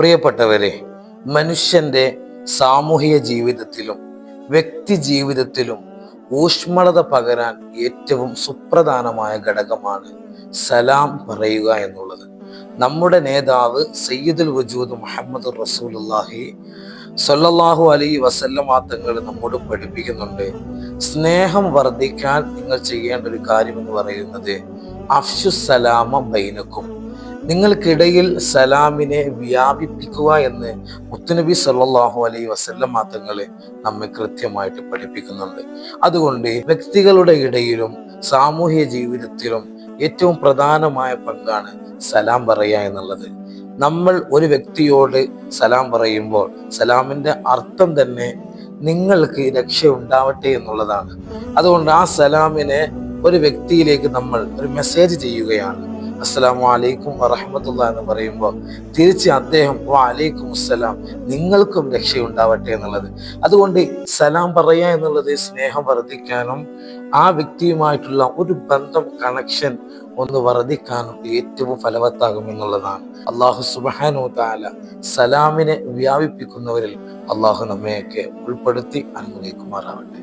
പ്രിയപ്പെട്ടവരെ, മനുഷ്യന്റെ സാമൂഹിക ജീവിതത്തിലും വ്യക്തി ജീവിതത്തിലും ഊഷ്മളത പകരാൻ ഏറ്റവും സുപ്രധാനമായ ഘടകമാണ് സലാം പറയുക എന്നുള്ളത്. നമ്മുടെ നേതാവ് സയ്യിദുൽ വജൂദ് മുഹമ്മദ് റസൂലുള്ളാഹി സ്വല്ലല്ലാഹു അലൈഹി വസല്ലമ തങ്ങൾ നമ്മോട് പഠിപ്പിക്കുന്നുണ്ട്. സ്നേഹം വർദ്ധിക്കാൻ നിങ്ങൾ ചെയ്യേണ്ട ഒരു കാര്യം എന്ന് പറയുന്നത് അഫ്ശുസ്സലാമ ബൈനക്കും, നിങ്ങൾക്കിടയിൽ സലാമിനെ വ്യാപിപ്പിക്കുക എന്ന് മുത്തുനബി സല്ലല്ലാഹു അലൈഹി വസല്ലമ തങ്ങൾ നമ്മെ കൃത്യമായിട്ട് പഠിപ്പിക്കുന്നുണ്ട്. അതുകൊണ്ട് വ്യക്തികളുടെ ഇടയിലും സാമൂഹ്യ ജീവിതത്തിലും ഏറ്റവും പ്രധാനമായ പങ്കാണ് സലാം പറയുക എന്നുള്ളത്. നമ്മൾ ഒരു വ്യക്തിയോട് സലാം പറയുമ്പോൾ സലാമിന്റെ അർത്ഥം തന്നെ നിങ്ങൾക്ക് രക്ഷ ഉണ്ടാവട്ടെ എന്നുള്ളതാണ്. അതുകൊണ്ട് ആ സലാമിനെ ഒരു വ്യക്തിയിലേക്ക് നമ്മൾ ഒരു മെസ്സേജ് ചെയ്യുകയാണ്. അസ്സലാമു അലൈക്കും വറഹ്മത്തുള്ളാഹി എന്ന് പറയുമ്പോൾ തിരിച്ച് അദ്ദേഹം വഅലൈക്കും അസ്സലാം, നിങ്ങൾക്കും രക്ഷയുണ്ടാവട്ടെ എന്നുള്ളത്. അതുകൊണ്ട് സലാം പറയുക എന്നുള്ളത് സ്നേഹം വർദ്ധിക്കാനും ആ വ്യക്തിയുമായിട്ടുള്ള ഒരു ബന്ധം, കണക്ഷൻ ഒന്ന് വർദ്ധിക്കാനും ഏറ്റവും ഫലവത്താകും എന്നുള്ളതാണ്. അള്ളാഹു സുബ്ഹാനഹു തആല സലാമിനെ വ്യാപിപ്പിക്കുന്നവരിൽ അള്ളാഹു നമ്മയൊക്കെ ഉൾപ്പെടുത്തി അനുഗ്രഹിക്കുമാറാവട്ടെ.